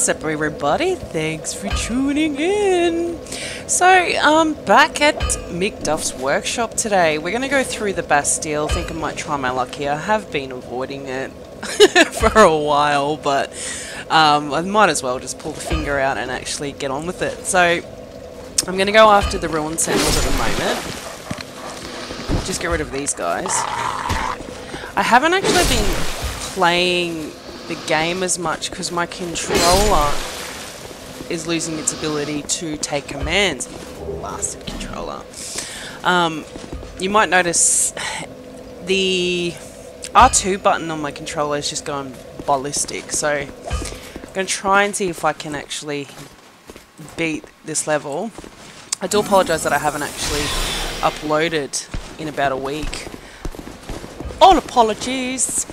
What's up, everybody? Thanks for tuning in. So, back at Mick Duff's workshop today. We're going to go through the Bastille. I think I might try my luck here. I have been avoiding it for a while, but I might as well just pull the finger out and actually get on with it. So, I'm going to go after the Ruined Sentinels at the moment. Just get rid of these guys. I haven't actually been playing the game as much because my controller is losing its ability to take commands. Bastard controller. You might notice the R2 button on my controller is just going ballistic, so I'm going to try and see if I can actually beat this level. I do apologise that I haven't actually uploaded in about a week. All apologies.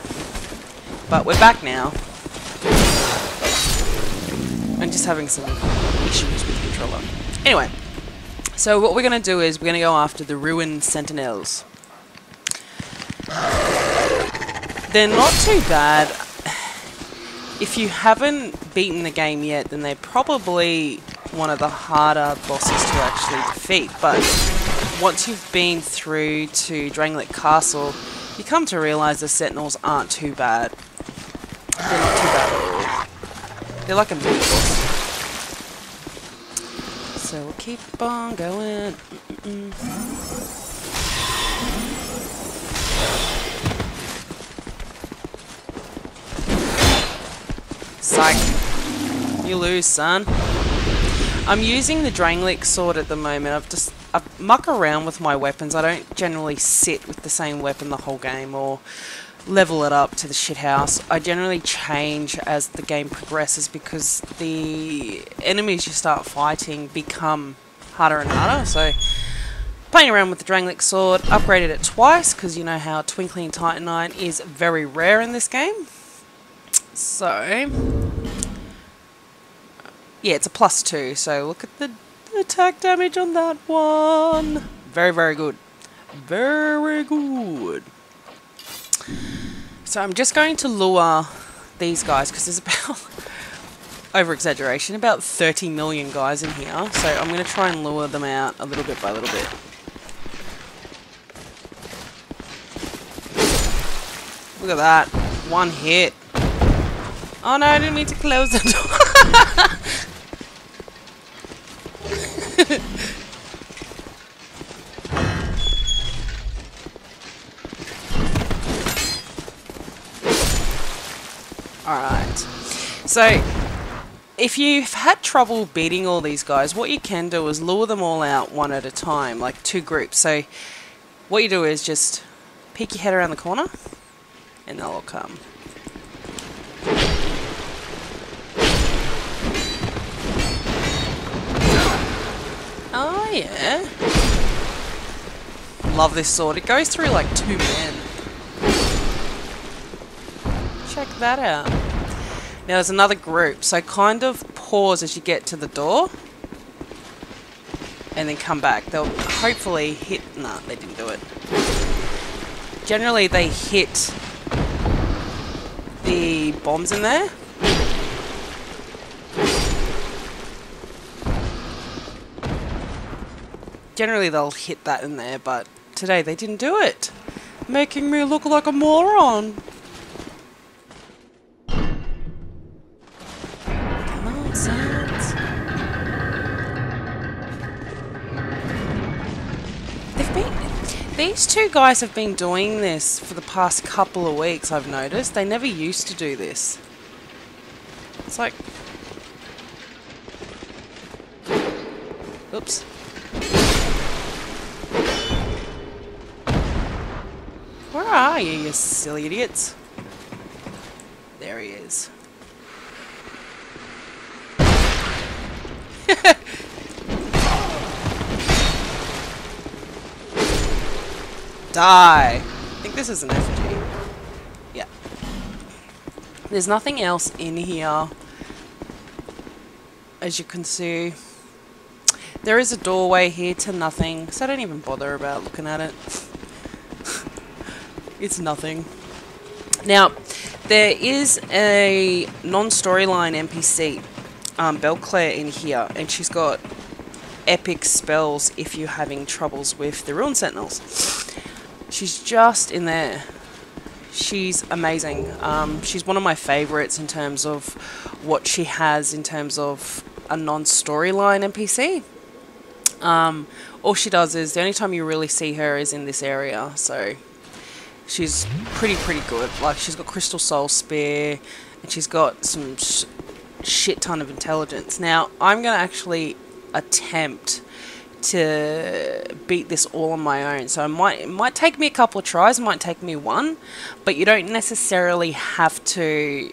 But we're back now. I'm just having some issues with the controller. Anyway, so what we're going to do is we're going to go after the Ruined Sentinels. They're not too bad. If you haven't beaten the game yet, then they're probably one of the harder bosses to actually defeat. But once you've been through to Drangleic Castle, you come to realise the Sentinels aren't too bad. They're not too bad at all. They're like a mini boss. So we'll keep on going. Psych. You lose, son. I'm using the Drangleic sword at the moment. I muck around with my weapons. I don't generally sit with the same weapon the whole game or level it up to the shithouse. I generally change as the game progresses because the enemies you start fighting become harder and harder. So, playing around with the Drangleic sword, upgraded it twice because you know how Twinkling Titanite is very rare in this game. So, yeah, it's a +2. So look at the attack damage on that one. Very, very good. Very good. So I'm just going to lure these guys because there's about, over-exaggeration, about 30 million guys in here. So I'm going to try and lure them out a little bit by little bit. Look at that. One hit. Oh no, I didn't mean to close the door. Alright, so if you've had trouble beating all these guys, what you can do is lure them all out one at a time, like 2 groups. So what you do is just peek your head around the corner and they'll all come. Oh yeah. Love this sword. It goes through like 2 men. Check that out. Now there's another group, so kind of pause as you get to the door and then come back. They'll hopefully hit... Nah, they didn't do it. Generally they hit the bombs in there. Generally they'll hit that in there, but today they didn't do it. Making me look like a moron. These 2 guys have been doing this for the past couple of weeks, I've noticed. They never used to do this. It's like... Oops. Where are you, you silly idiots? There he is. Die! I think this is an effigy. Yeah. There's nothing else in here, as you can see. There is a doorway here to nothing, so I don't even bother about looking at it. It's nothing. Now, there is a non-storyline NPC Belclair in here, and she's got epic spells if you're having troubles with the Ruin Sentinels. She's just in there. She's amazing. She's one of my favourites in terms of what she has in terms of a non-storyline NPC. All she does is, the only time you really see her is in this area, so she's pretty good. Like, she's got Crystal Soul Spear, and she's got some shit ton of intelligence. Now, I'm going to actually attempt to beat this all on my own, so it might take me a couple of tries, it might take me one, but you don't necessarily have to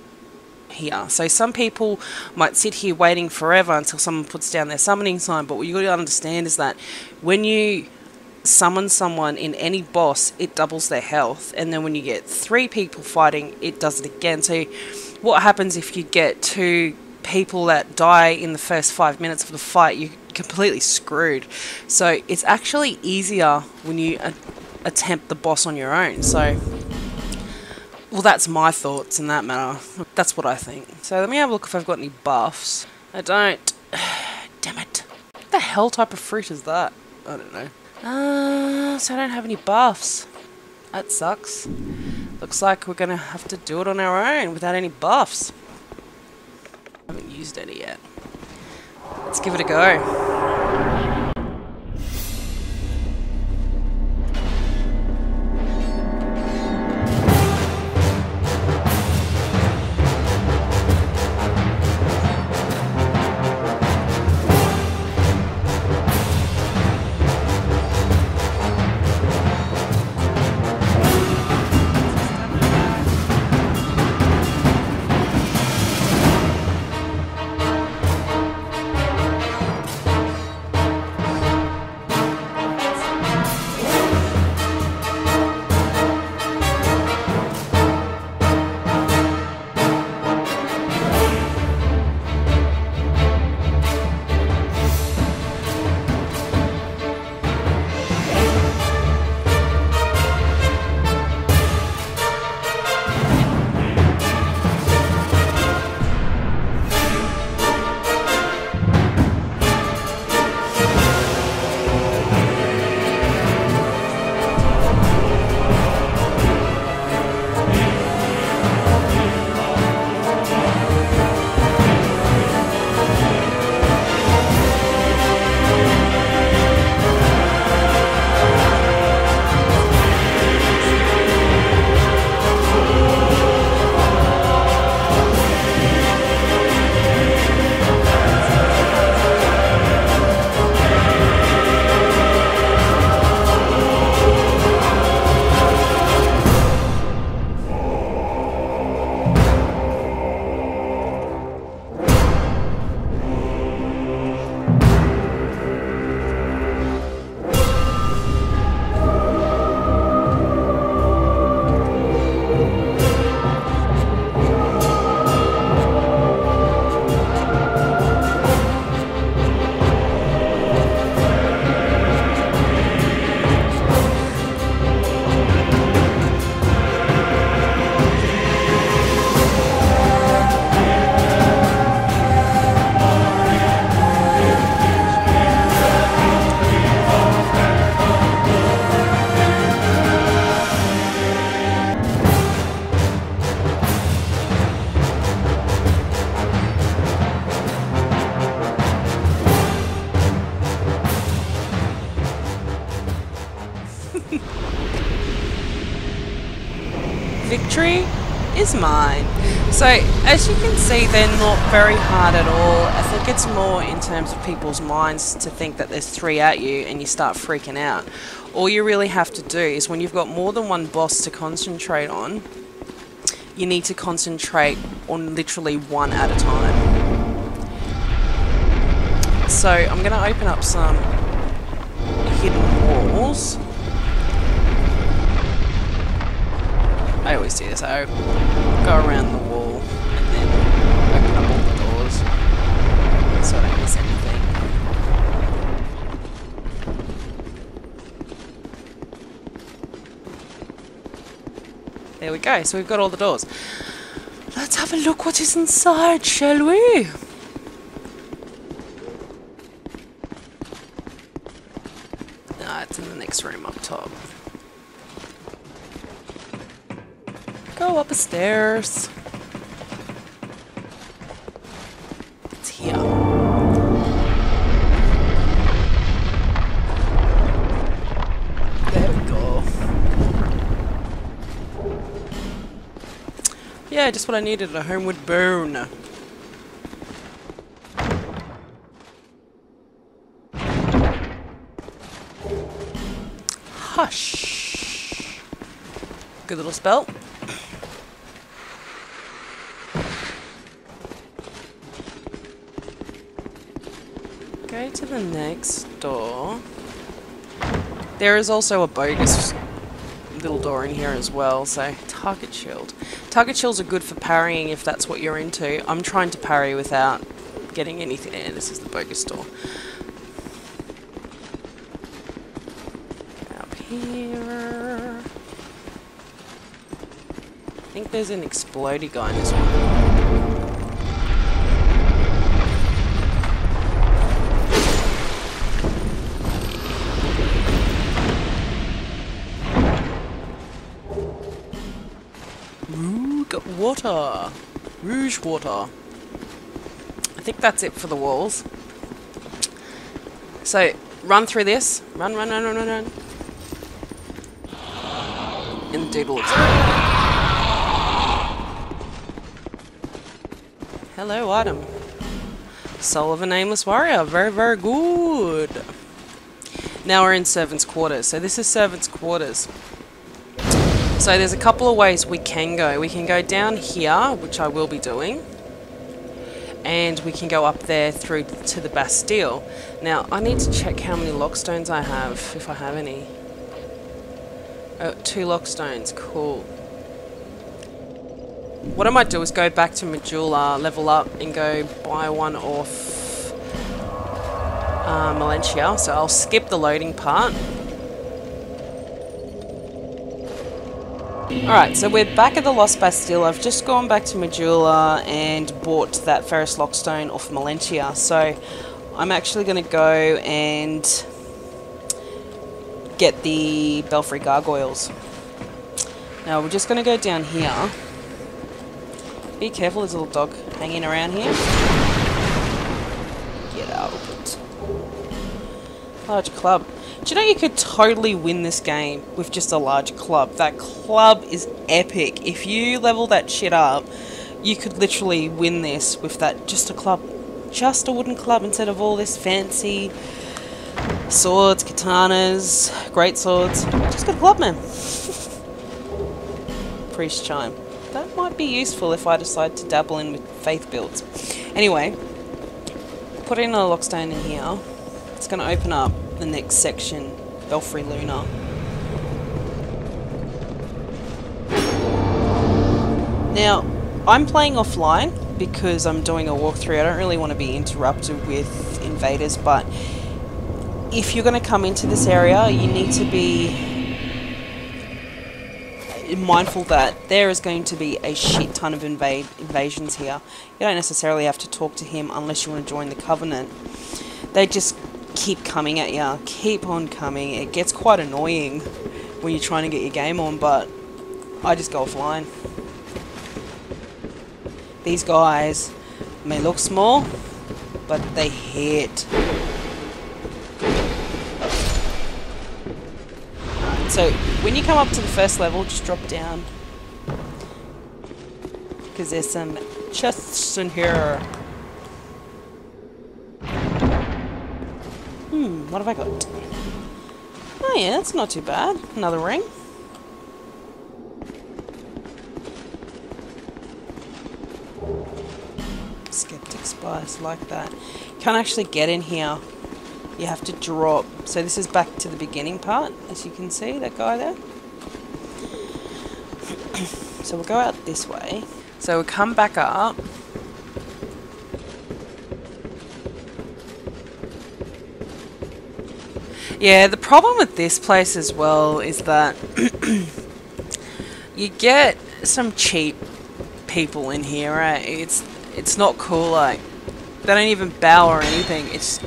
here. So some people might sit here waiting forever until someone puts down their summoning sign, but what you got to understand is that when you summon someone in any boss, it doubles their health, and then when you get 3 people fighting, it does it again. So what happens if you get 2 people that die in the first 5 minutes of the fight? You're completely screwed. So it's actually easier when you attempt the boss on your own. So, well, that's my thoughts in that matter. That's what I think. So let me have a look if I've got any buffs. I don't. Damn it. What the hell type of fruit is that? I don't know. So I don't have any buffs. That sucks. Looks like we're gonna have to do it on our own without any buffs. I haven't used any yet. Let's give it a go. Victory is mine. So as you can see, they're not very hard at all. I think it's more in terms of people's minds to think that there's 3 at you and you start freaking out. All you really have to do is, when you've got more than one boss to concentrate on, you need to concentrate on literally 1 at a time. So I'm going to open up some hidden walls. I always do this. I go around the wall and then open up all the doors so I don't miss anything. There we go. So we've got all the doors. Let's have a look what is inside, shall we? next room up top. Go up the stairs. It's here. There we go. Yeah, just what I needed, a homeward bound. Hush. Good little spell. Go to the next door. There is also a bogus little door in here as well, so target shield. Target shields are good for parrying if that's what you're into. I'm trying to parry without getting anything. Yeah, this is the bogus door. Up here. I think there's an explodey guy in this one. Water. Rouge water. I think that's it for the walls. So, run through this. Run, run, run, run, run, run. And the dude looks Hello, item. Soul of a Nameless Warrior. Very, very good. Now we're in Servants' Quarters. So this is Servants' Quarters. So there's a couple of ways we can go. We can go down here, which I will be doing. And we can go up there through to the Bastille. Now, I need to check how many lockstones I have, if I have any. Oh, 2 lockstones. Cool. What I might do is go back to Medulla, level up, and go buy one off Melentia. So I'll skip the loading part. Alright, so we're back at the Lost Bastille. I've just gone back to Medulla and bought that Ferrous Lockstone off Melentia. So I'm actually going to go and get the Belfry Gargoyles. Now we're just going to go down here. Be careful, there's a little dog hanging around here. Get out of it. Large club. Do you know you could totally win this game with just a large club? That club is epic. If you level that shit up, you could literally win this with that, just a club. Just a wooden club instead of all this fancy swords, katanas, great swords. Just got a club, man. Priest chime. That might be useful if I decide to dabble in with faith builds. Anyway, put in a lockstone in here. It's going to open up the next section, Belfry Luna. Now, I'm playing offline because I'm doing a walkthrough. I don't really want to be interrupted with invaders, but if you're going to come into this area, you need to be mindful that there is going to be a shit ton of invasions here. You don't necessarily have to talk to him unless you want to join the Covenant. They just keep coming at you, keep on coming. It gets quite annoying when you're trying to get your game on, but I just go offline. These guys may look small, but they hit. So when you come up to the first level, just drop down, because there's some chests in here. What have I got? Oh yeah, that's not too bad. Another ring. Skeptic Spice, like that. Can't actually get in here. You have to drop. So this is back to the beginning part, as you can see, that guy there. So we'll go out this way. So we'll come back up. Yeah, the problem with this place as well is that you get some cheap people in here, right? It's not cool, like, they don't even bow or anything. It's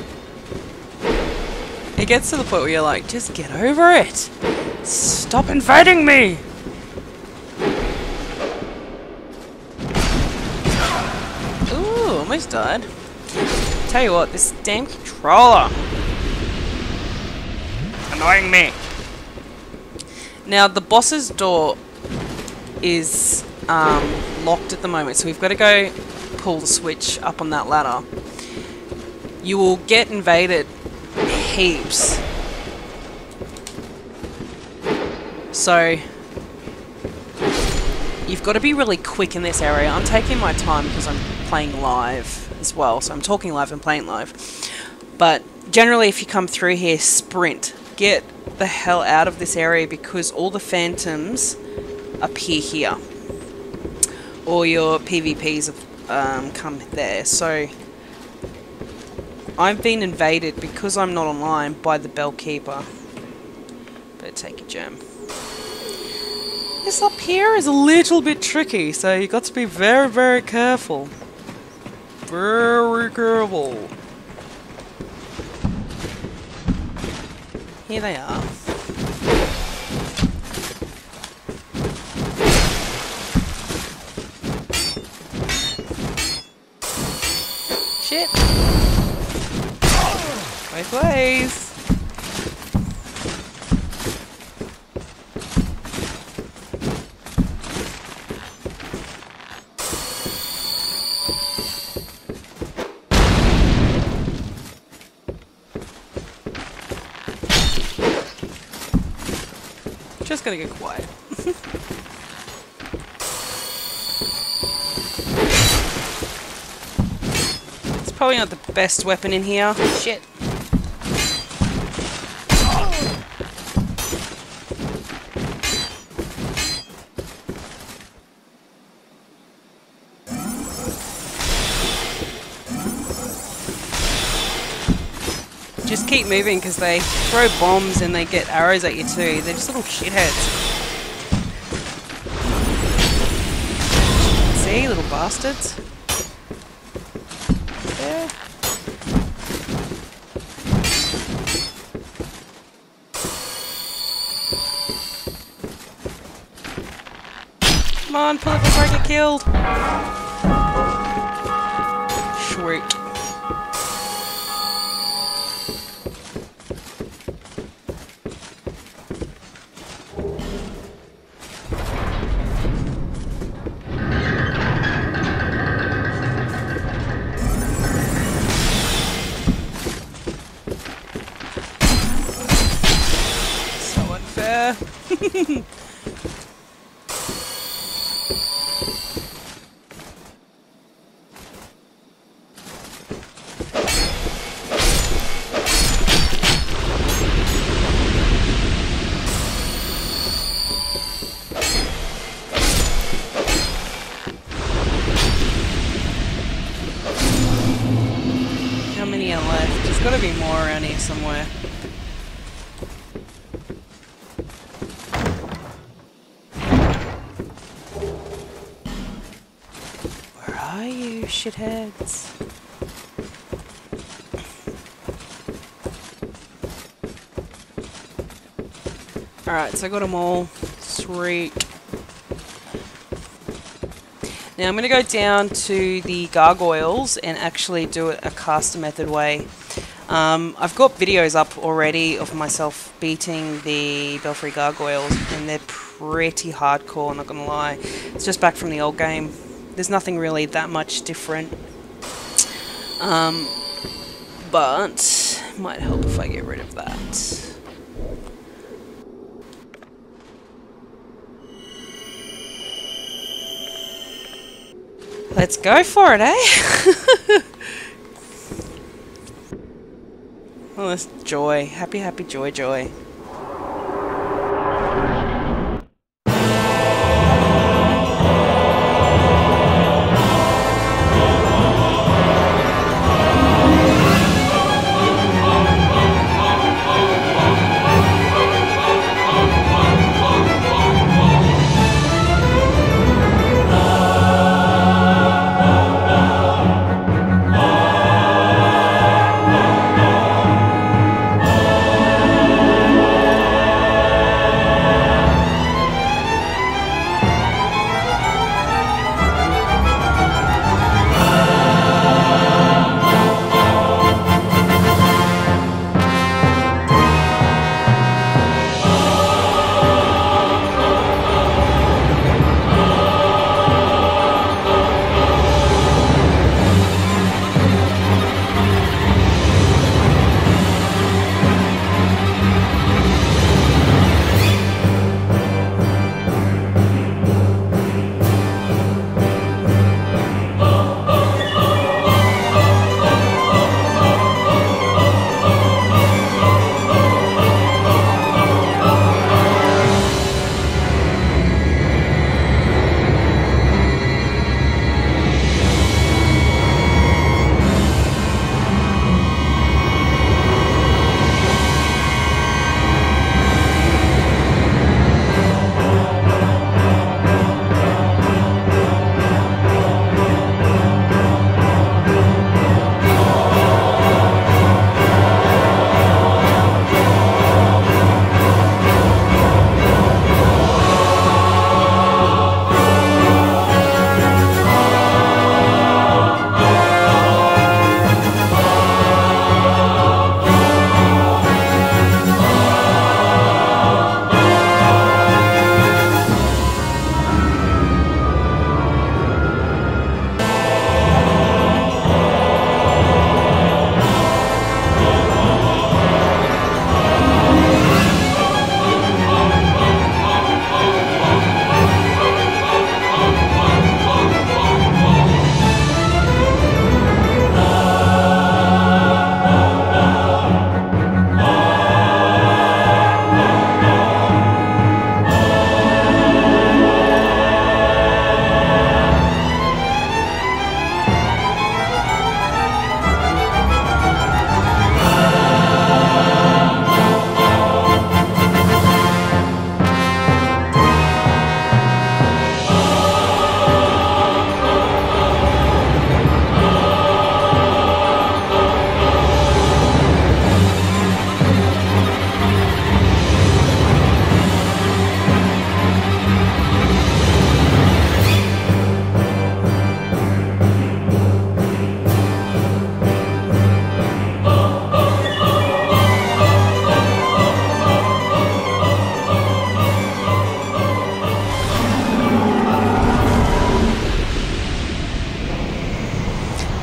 It gets to the point where you're like, just get over it. Stop invading me. Ooh, almost died. Tell you what, this damn controller. Annoying me. Now, the boss's door is locked at the moment, so we've got to go pull the switch up on that ladder. You will get invaded heaps. So, you've got to be really quick in this area. I'm taking my time because I'm playing live as well, so I'm talking live and playing live. But generally, if you come through here, sprint. Get the hell out of this area because all the phantoms appear here. All your PvPs have come there. So I've been invaded because I'm not online by the Bellkeeper. Better take a gem. This up here is a little bit tricky, so you got to be very, very careful. Very careful. Here they are. Shit. Both ways. Just gotta get quiet. It's probably not the best weapon in here. Shit. Just keep moving because they throw bombs and they get arrows at you too. They're just little shitheads. See, little bastards. There. Come on, pull it before I get killed. Sweet. How many are left? There's got to be more around here somewhere. Where are you, shitheads? Alright, so I got them all. Sweet. Now I'm going to go down to the gargoyles and actually do it a caster method way. I've got videos up already of myself beating the Befry gargoyles and they're pretty hardcore, not going to lie. It's just back from the old game. There's nothing really that much different. But it might help if I get rid of that. Let's go for it, eh? Oh, that's joy. Happy, happy, joy, joy.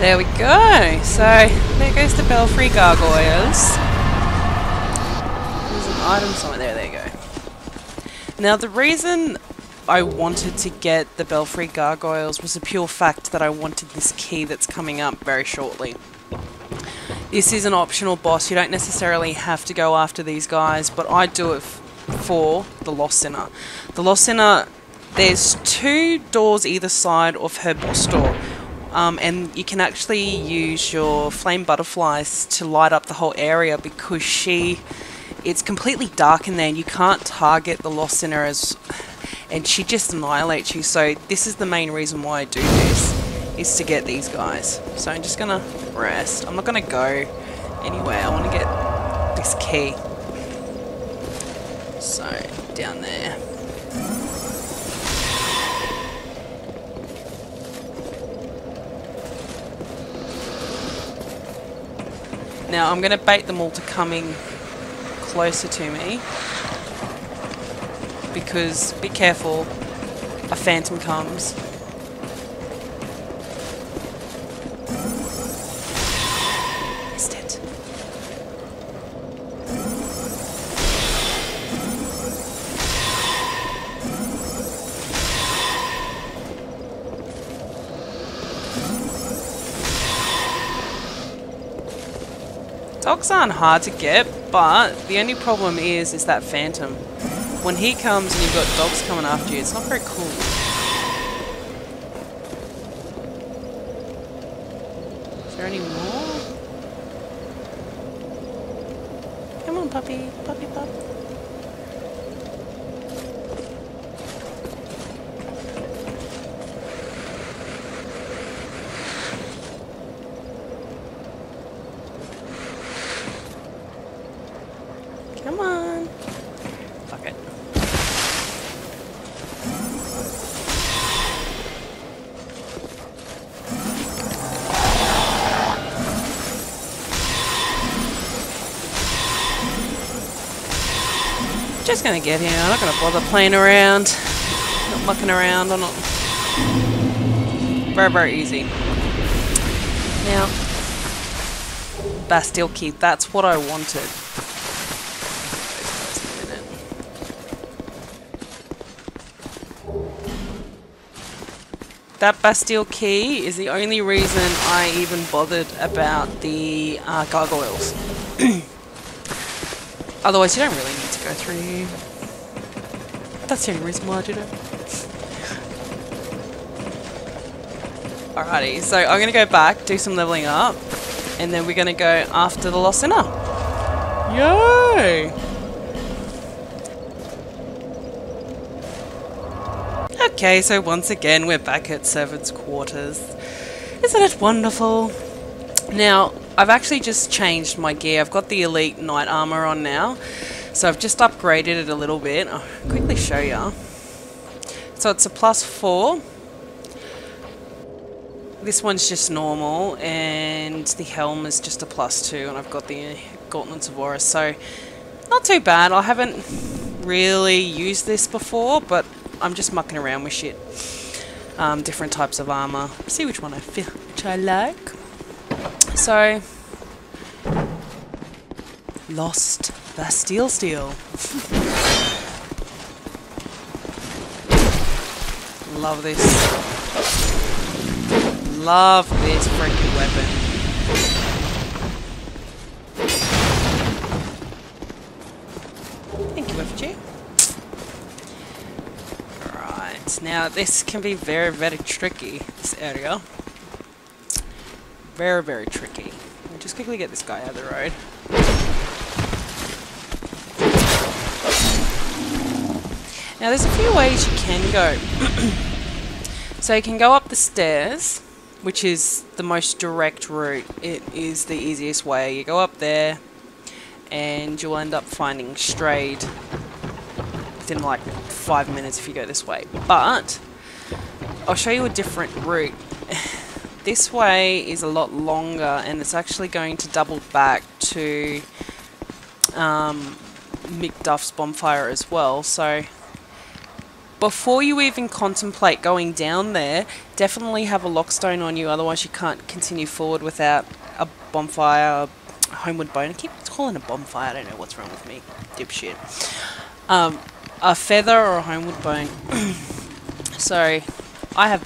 There we go. So there goes the Befry gargoyles. There's an item somewhere. There you go. Now the reason I wanted to get the Befry gargoyles was the pure fact that I wanted this key that's coming up very shortly. This is an optional boss. You don't necessarily have to go after these guys, but I do it for the Lost Sinner. The Lost Sinner, there's 2 doors either side of her boss door. And you can actually use your flame butterflies to light up the whole area because it's completely dark in there and you can't target the Lost Sinner and she just annihilates you. So this is the main reason why I do this, is to get these guys. So I'm just gonna rest. I'm not gonna go anywhere. I want to get this key. So down there. Now I'm going to bait them all to coming closer to me, because be careful, a phantom comes. Missed it. Dogs aren't hard to get, but the only problem is that phantom. When he comes and you've got dogs coming after you, it's not very cool. Is there any more? Come on, puppy. Puppy pup. Come on. Fuck it. Just gonna get here. I'm not gonna bother playing around. Not mucking around. I'm not. Very, very easy. Now, Bastille key. That's what I wanted. That Bastille key is the only reason I even bothered about the gargoyles. Otherwise, you don't really need to go through here. That's the only reason why I did it. Alrighty, so I'm going to go back, do some leveling up, and then we're going to go after the Lost Sinner. Yay! Okay, so once again we're back at Servant's Quarters. Isn't it wonderful? Now, I've actually just changed my gear. I've got the Elite Knight Armor on now. So I've just upgraded it a little bit. I'll quickly show you. So it's a +4. This one's just normal, and the helm is just a +2, and I've got the Gauntlets of Aura. So, not too bad. I haven't really used this before, but I'm just mucking around with shit. Different types of armor. See which one which I like. So, Lost Bastille Steel. Love this. Love this freaking weapon. Thank you, FG. Now this can be very, very tricky, this area. Very, very tricky. I'll just quickly get this guy out of the road. Now there's a few ways you can go. So you can go up the stairs, which is the most direct route. It is the easiest way. You go up there and you'll end up finding Strayed within like 5 minutes if you go this way. But I'll show you a different route. This way is a lot longer, and it's actually going to double back to Mick Duff's Bonfire as well. So before you even contemplate going down there, definitely have a lockstone on you, otherwise you can't continue forward without a bonfire, a homeward bone. I keep calling it a bonfire, I don't know what's wrong with me, dipshit. A feather or a homeward bone. So, I have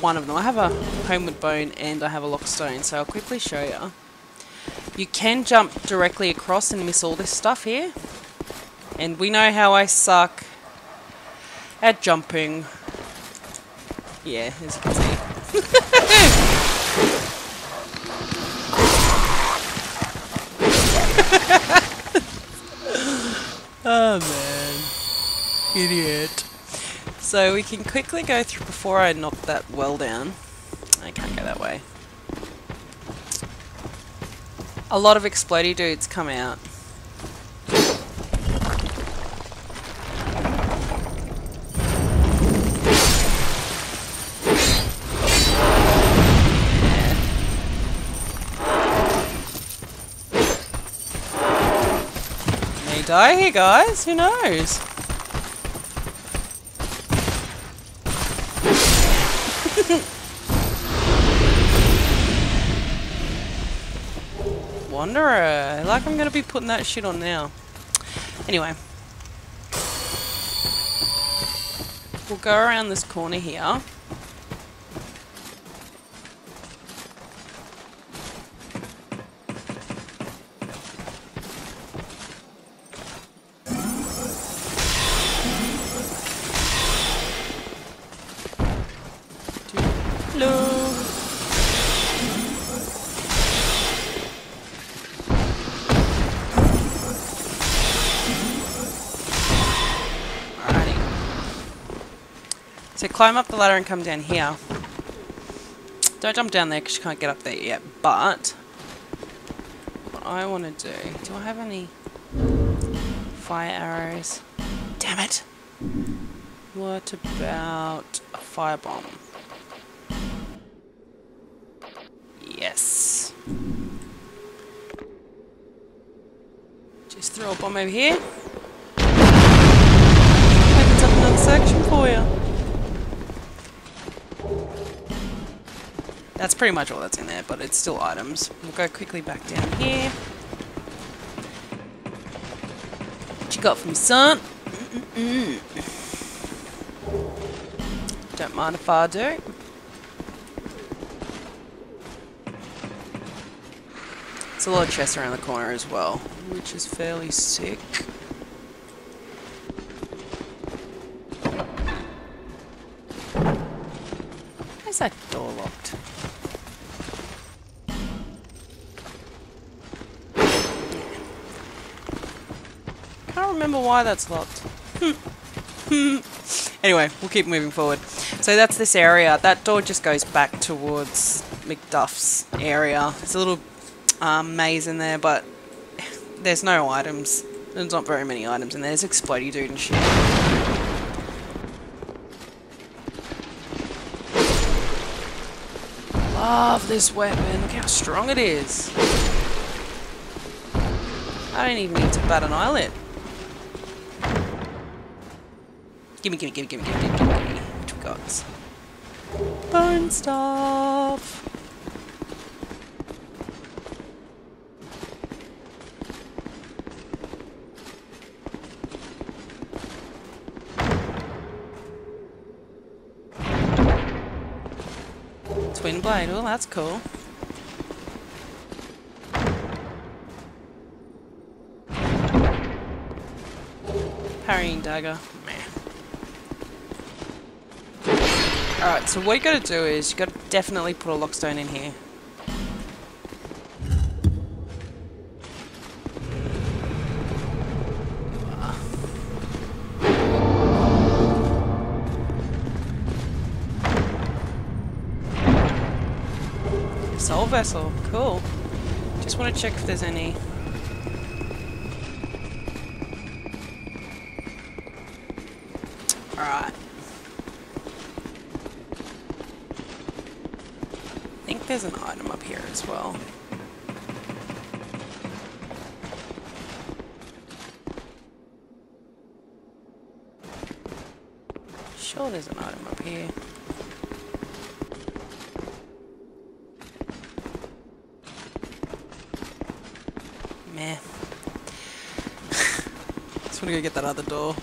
one of them. I have a homeward bone and I have a lockstone, so I'll quickly show you. You can jump directly across and miss all this stuff here. And we know how I suck at jumping. Yeah, as you can see. Oh man. Idiot. So we can quickly go through before I knock that well down. I can't go that way. A lot of explodey dudes come out. May die here, guys. Who knows? Wanderer. Like I'm going to be putting that shit on now. Anyway. We'll go around this corner here. Hello. So climb up the ladder and come down here. Don't jump down there because you can't get up there yet. But what I want to do I have any fire arrows? Damn it! What about a firebomb? Yes. Just throw a bomb over here. Opens up another section for you. That's pretty much all that's in there, but it's still items. We'll go quickly back down here. What you got for me, son? Don't mind if I do. There's a lot of chests around the corner as well, which is fairly sick. Why's that door locked? Can't remember why that's locked. Anyway, we'll keep moving forward. So that's this area. That door just goes back towards McDuff's area. There's a little maze in there, but there's no items. There's not very many items in there. There's explodey dude and shit. Love this weapon. Look how strong it is. I don't even need to bat an eyelid. Gimme. What we got? Bone stuff. Twin blade. Oh, that's cool. Parrying dagger. Meh. Alright, so what you gotta do is you gotta definitely put a lockstone in here. Soul vessel, cool. Just want to check if there's any. Alright. I think there's an item up here as well. Oh, there's an item up here. Meh. Just want to go get that other door.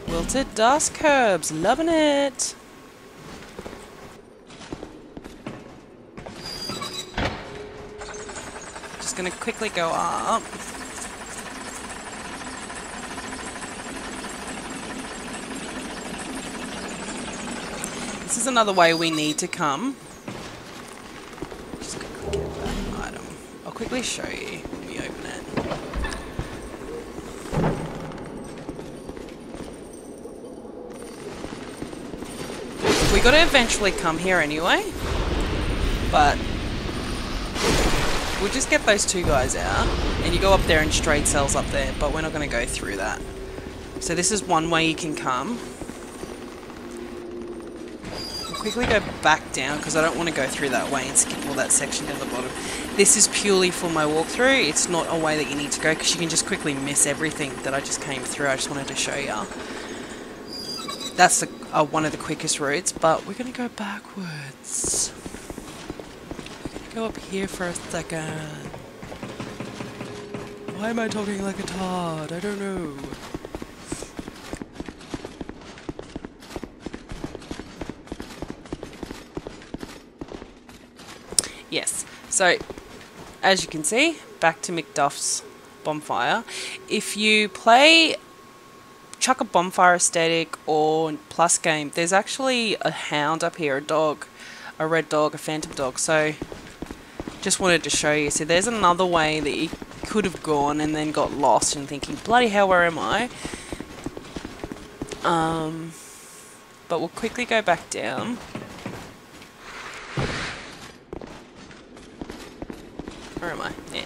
Wilted dusk herbs, loving it. Just gonna quickly go up. This is another way we need to come. Just quickly get that item. I'll quickly show you when we open it. We gotta eventually come here anyway, but we'll just get those two guys out, and you go up there and straight cells up there, but we're not gonna go through that. So this is one way you can come. I'll quickly go back down because I don't want to go through that way and skip all that section down the bottom. This is purely for my walkthrough. It's not a way that you need to go because you can just quickly miss everything that I just came through. I just wanted to show you. That's one of the quickest routes, but we're going to go backwards. Go up here for a second. Why am I talking like a tard? I don't know. Yes, so as you can see, back to McDuff's Bonfire. If you play chuck a Bonfire aesthetic or plus game, there's actually a hound up here, a dog, a red dog, a phantom dog. So just wanted to show you. So there's another way that you could have gone and then got lost and thinking, bloody hell, where am I? But we'll quickly go back down. Where am I? Yeah.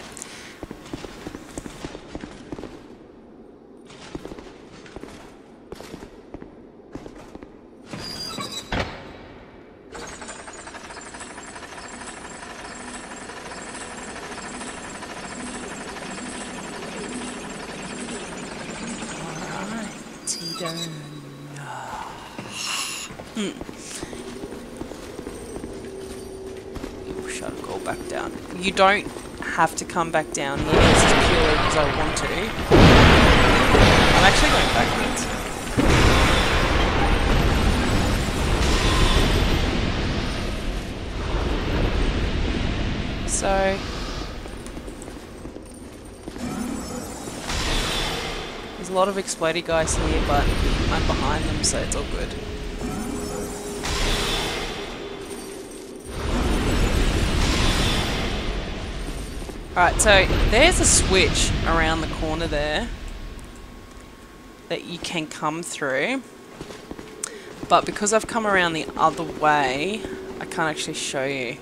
Alrighty then. Shall go back down. You don't have to come back down here. This is purely because I want to. I'm actually going backwards. So there's a lot of explodey guys here, but I'm behind them, so it's all good. Alright, so there's a switch around the corner there that you can come through, but because I've come around the other way, I can't actually show you.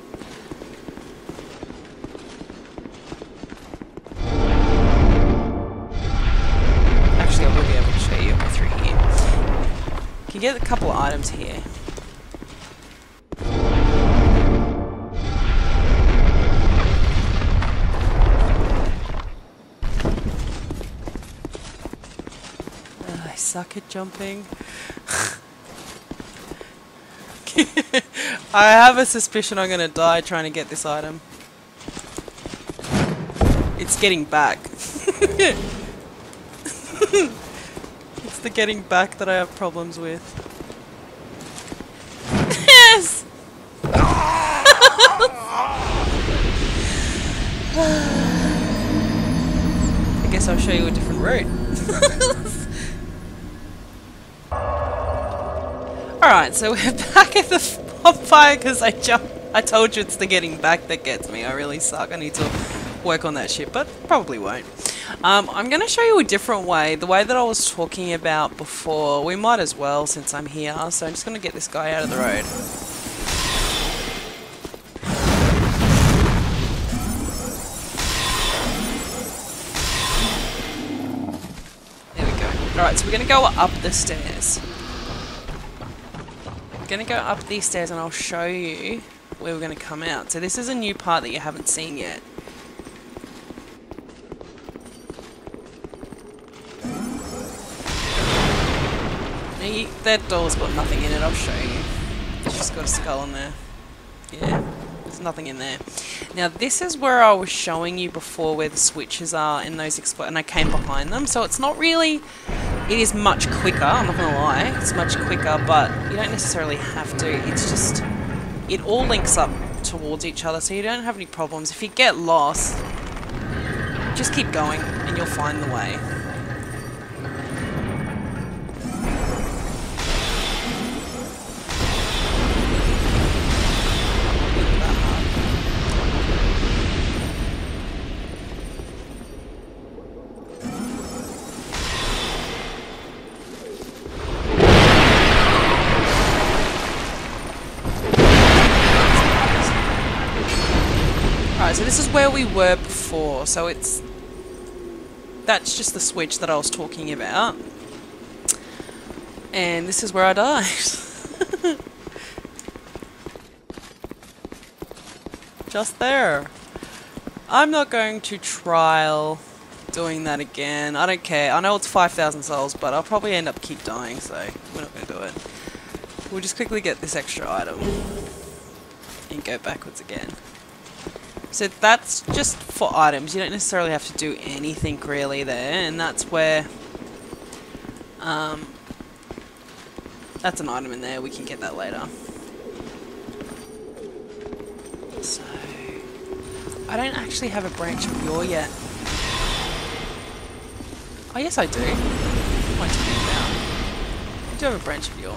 Actually, I will be able to show you through here. You can get a couple of items here. I suck at jumping. I have a suspicion I'm gonna die trying to get this item. It's getting back. It's the getting back that I have problems with. Yes! I guess I'll show you a different route. Alright, so we're back at the bonfire because I told you it's the getting back that gets me. I really suck. I need to work on that shit, but probably won't. I'm going to show you a different way. The way that I was talking about before. We might as well since I'm here. So I'm just going to get this guy out of the road. There we go. Alright, so we're going to go up the stairs. going to go up these stairs and I'll show you where we're going to come out. So this is a new part that you haven't seen yet. Now that door's got nothing in it, I'll show you. It's just got a skull in there. Yeah, there's nothing in there. Now this is where I was showing you before where the switches are in those and I came behind them. So it's not really... It is much quicker, I'm not going to lie. It's much quicker, but you don't necessarily have to. It's just... It all links up towards each other, so you don't have any problems. If you get lost, just keep going and you'll find the way. So this is where we were before, so that's just the switch that I was talking about. And this is where I died. Just there. I'm not going to trial doing that again. I don't care. I know it's 5,000 souls, but I'll probably end up keep dying, so we're not going to do it. We'll just quickly get this extra item and go backwards again. So that's just for items. You don't necessarily have to do anything really there, and that's where that's an item in there. We can get that later. So I don't actually have a branch of yore yet. Oh yes, I do. What am I talking about? I do have a branch of yore.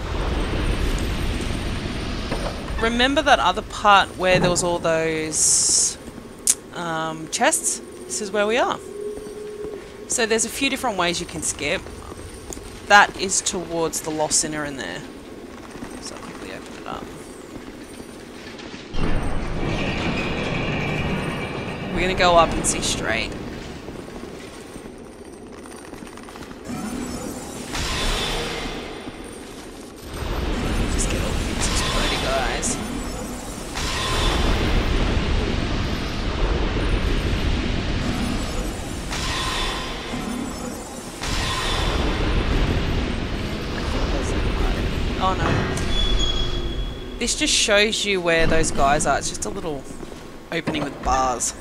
Remember that other part where there was all those chests? This is where we are. So there's a few different ways you can skip. That is towards the lost sinner in there. So I'll quickly open it up. We're going to go up and see straight. Just get all these exploding guys. Oh no. This just shows you where those guys are. It's just a little opening with bars.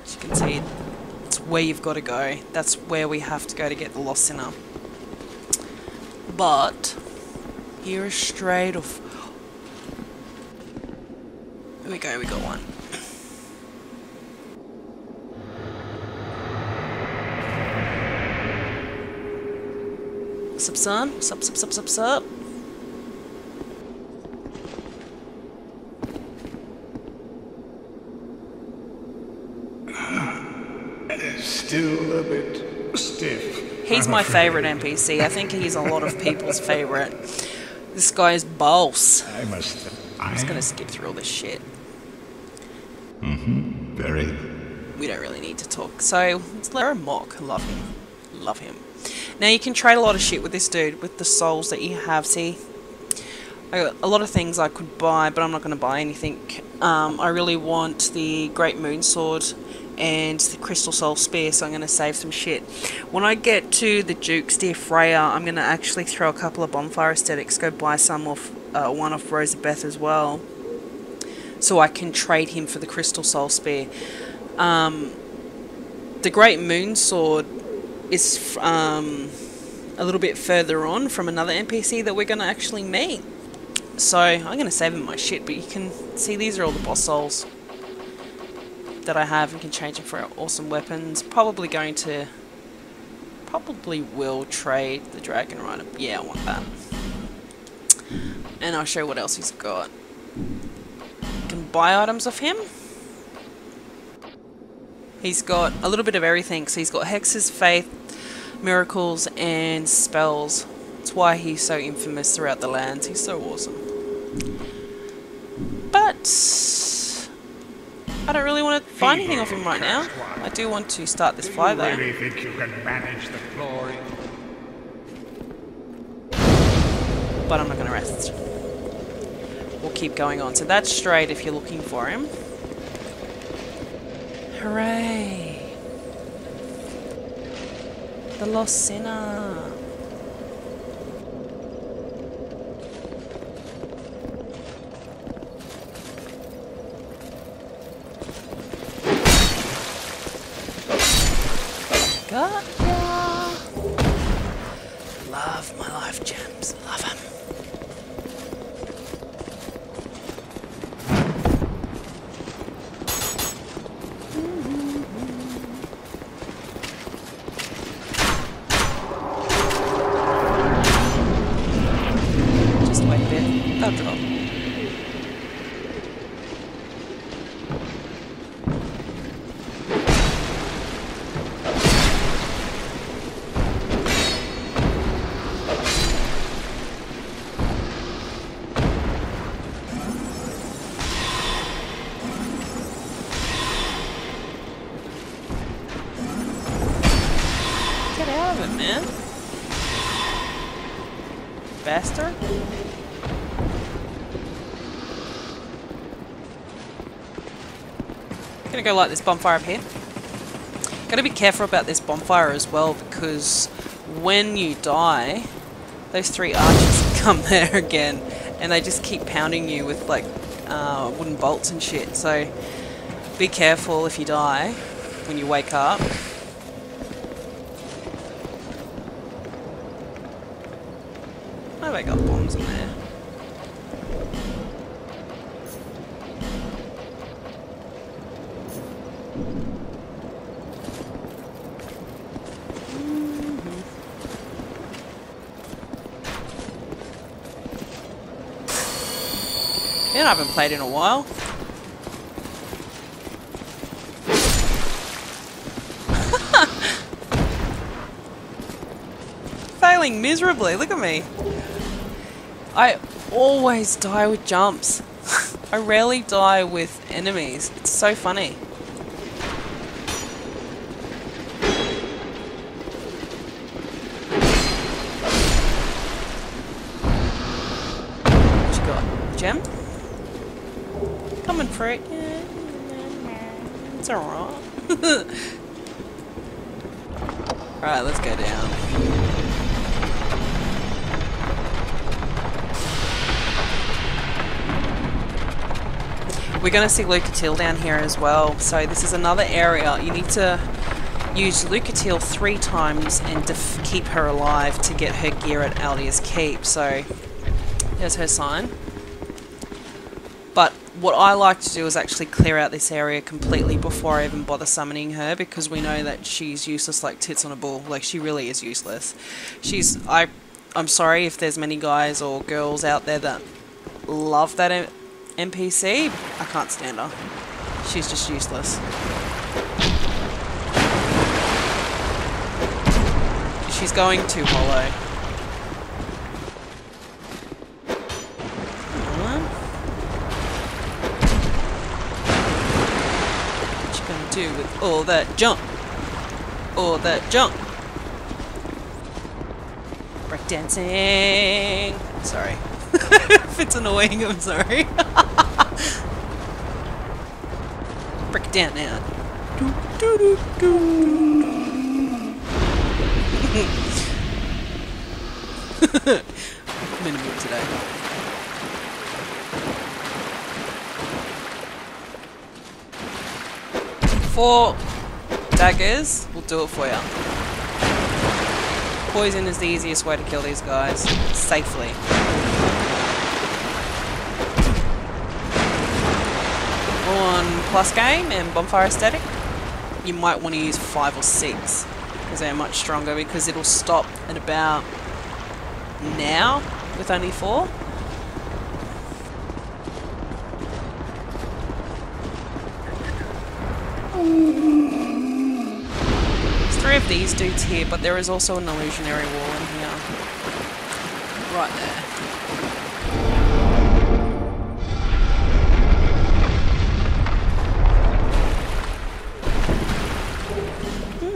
As you can see, it's where you've got to go. That's where we have to go to get the lost sinner. But here is straight off. Here we go, we got one. Sup son? Sup. Still a bit stiff. He's my favourite NPC. I think he's a lot of people's favourite. This guy's boss. I must... I'm just going to skip through all this shit. Very. We don't really need to talk. So, let's let her mock. Love him. Love him. Now, you can trade a lot of shit with this dude, with the souls that you have. See? I got a lot of things I could buy, but I'm not going to buy anything. I really want the Great Moon Sword and the Crystal Soul Spear, so I'm going to save some shit. When I get to the Duke's Dear Freya, I'm going to actually throw a couple of Bonfire aesthetics, go buy some off, one off Rosabeth as well, so I can trade him for the Crystal Soul Spear. The Great Moon Sword is a little bit further on from another NPC that we're going to actually meet. So I'm going to save him my shit, but you can see these are all the boss souls that I have and can change them for awesome weapons. Probably will trade the Dragon Rider. Yeah, I want that. And I'll show you what else he's got. You can buy items off him. He's got a little bit of everything. So he's got hexes, faith, miracles, and spells. That's why he's so infamous throughout the lands. He's so awesome. But I don't really want to buy anything off him right now. I do want to start this fight though. Do you really think you can manage the glory? But I'm not going to rest. we'll keep going on. So that's straight if you're looking for him. Hooray! The lost sinner. Gotcha! Love my life gems. Love them. Just wait a bit. They'll drop. Get out of it, man. Bastard. Gonna go light this bonfire up here. Gotta be careful about this bonfire as well, because when you die, those 3 archers come there again, and they just keep pounding you with like wooden bolts and shit. So be careful if you die when you wake up. I got bombs in there. Yeah, I haven't played in a while. Failing miserably, look at me. I always die with jumps. I rarely die with enemies. It's so funny. What you got? Gem? Coming for it. It's alright. Alright, let's go down. We're going to see Lucatile down here as well. So this is another area. You need to use Lucatile 3 times and keep her alive to get her gear at Aldia's Keep. So there's her sign. But what I like to do is actually clear out this area completely before I even bother summoning her, because we know that she's useless like tits on a bull. Like, she really is useless. I'm sorry if there's many guys or girls out there that love that NPC. I can't stand her. She's just useless. She's going too hollow. What you gonna do with all that junk? All that junk. Breakdancing. Sorry. If it's annoying, I'm sorry. Break it down now. Do, do, do, do. Minimum today. Four daggers will do it for you. Poison is the easiest way to kill these guys safely. On plus game and bonfire aesthetic, you might want to use 5 or 6 because they're much stronger, because it'll stop at about now with only 4. There's 3 of these dudes here, but there is also an illusionary wall in here. Right there.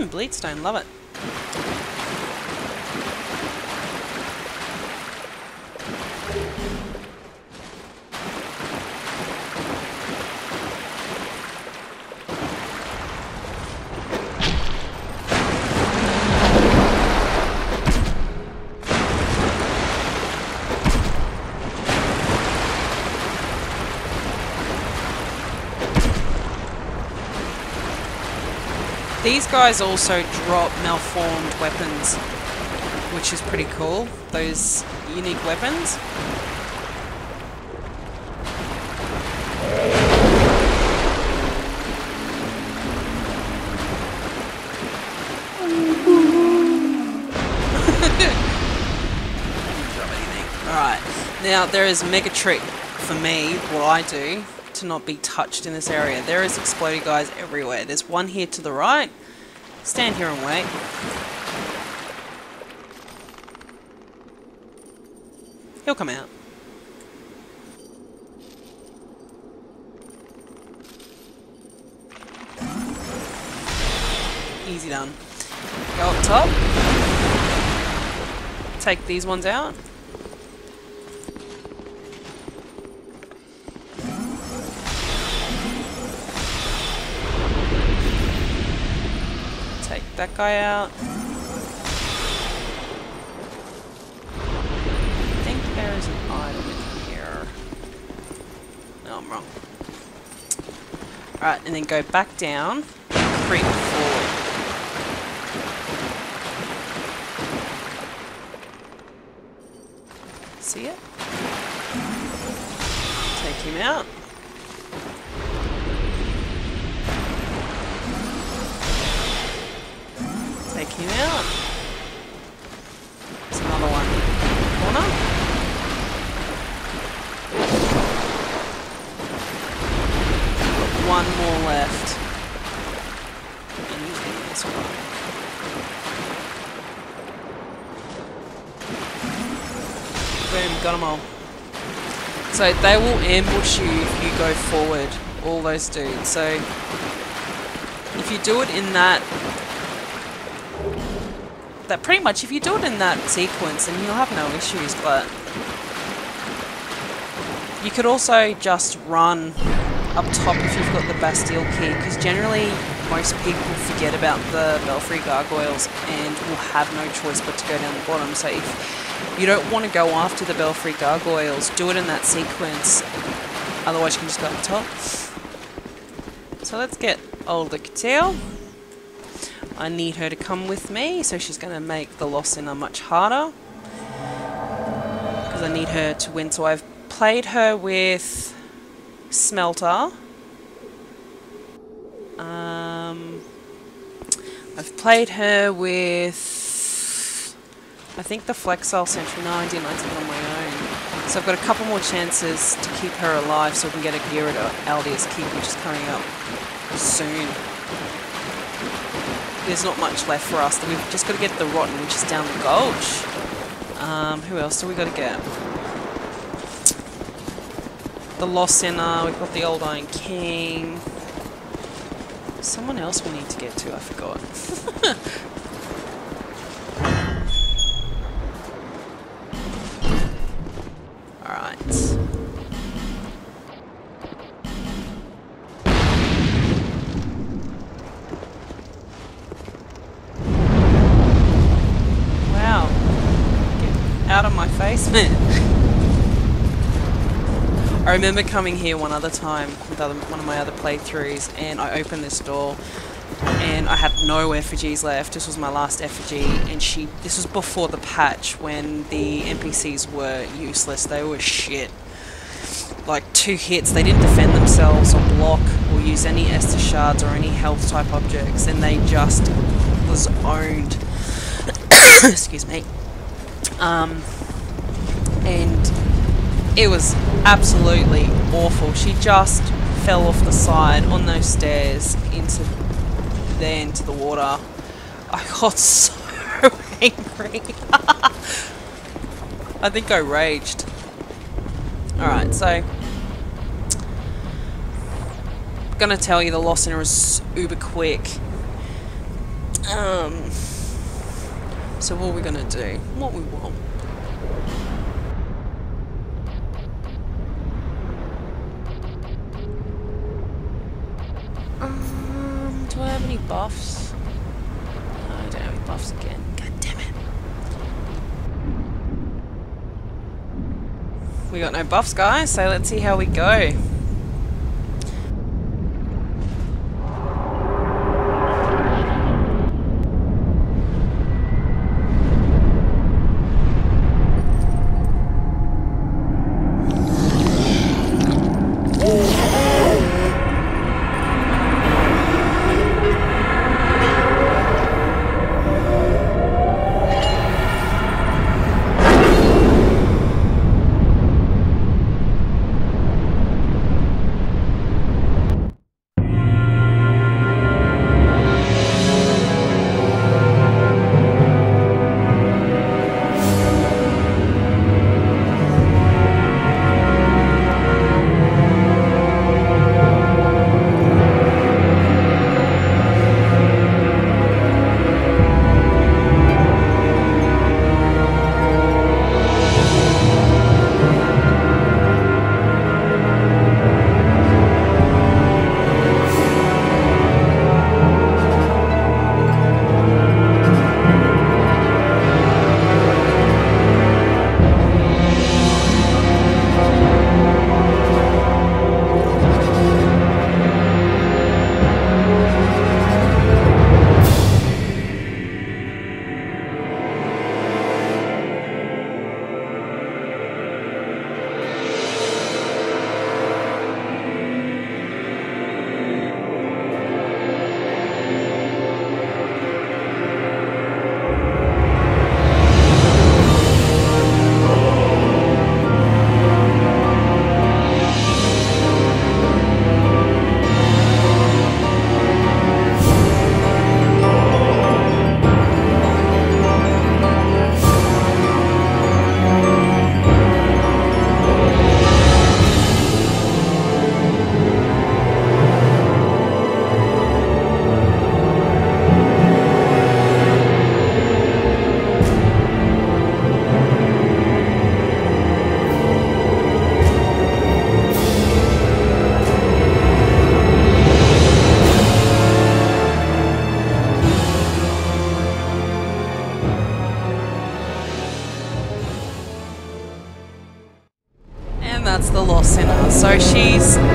Bleedstone, love it. These guys also drop malformed weapons, which is pretty cool. Those unique weapons. Alright, now there is a mega trick for me, what I do, to not be touched in this area. There is exploding guys everywhere. There's one here to the right. Stand here and wait. He'll come out. Easy done. Go up top. Take these ones out. Take that guy out. I think there is an item in here. No, I'm wrong. Alright, and then go back down. Creep forward. See it? Take him out. Take him out. There's another one in the corner. Got one more left. And he's in this one. Boom, got them all. So they will ambush you if you go forward, all those dudes. So if you do it in that pretty much, if you do it in that sequence, then you'll have no issues, but you could also just run up top if you've got the Bastille key, because generally most people forget about the Belfry gargoyles and will have no choice but to go down the bottom. So if you don't want to go after the Belfry gargoyles, do it in that sequence, otherwise you can just go up the top. So let's get old Catil. I need her to come with me, so she's going to make the loss in much harder. Because I need her to win, so I've played her with Smelter. I've played her with, I think, the Flexile Sentry. No, I didn't. I did it on my own. So I've got a couple more chances to keep her alive so we can get a gear at Aldia's Keep, which is coming up soon. There's not much left for us. We've just got to get the Rotten, which is down the gulch. Who else do we got to get? The Lost Sinner. We've got the Old Iron King. Someone else we need to get to. I forgot. All right. Out of my face, man. I remember coming here one other time with one of my other playthroughs, and I opened this door and I had no effigies left. This was my last effigy, and this was before the patch when the NPCs were useless. They were shit. Like 2 hits, they didn't defend themselves or block or use any Estus shards or any health type objects, and they just was owned. Excuse me. And it was absolutely awful. She just fell off the side on those stairs into the water. I got so angry. I think I raged. Alright, so I'm gonna tell you the Lost Sinner is uber quick. So what are we gonna do? What we want? Do I have any buffs? No, I don't have any buffs again. God damn it. We got no buffs, guys, so let's see how we go.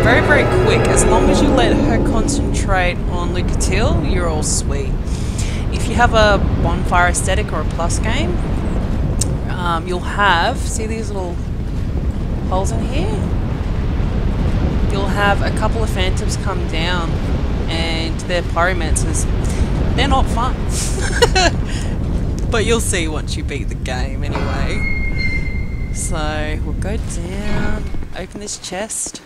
very, very quick. As long as you let her concentrate on Lucatiel, you're all sweet. If you have a Bonfire aesthetic or a plus game, you'll have, see these little holes in here? You'll have a couple of phantoms come down, and they're pyromancers. They're not fun. But you'll see once you beat the game anyway. So we'll go down, open this chest.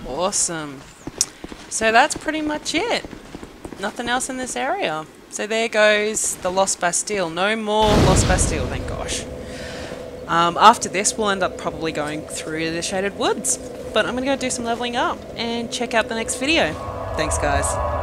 Awesome. So that's pretty much it. Nothing else in this area. So there goes the Lost Bastille. No more Lost Bastille, thank gosh. After this, we'll end up probably going through the Shaded Woods. But I'm going to go do some leveling up and check out the next video. Thanks, guys.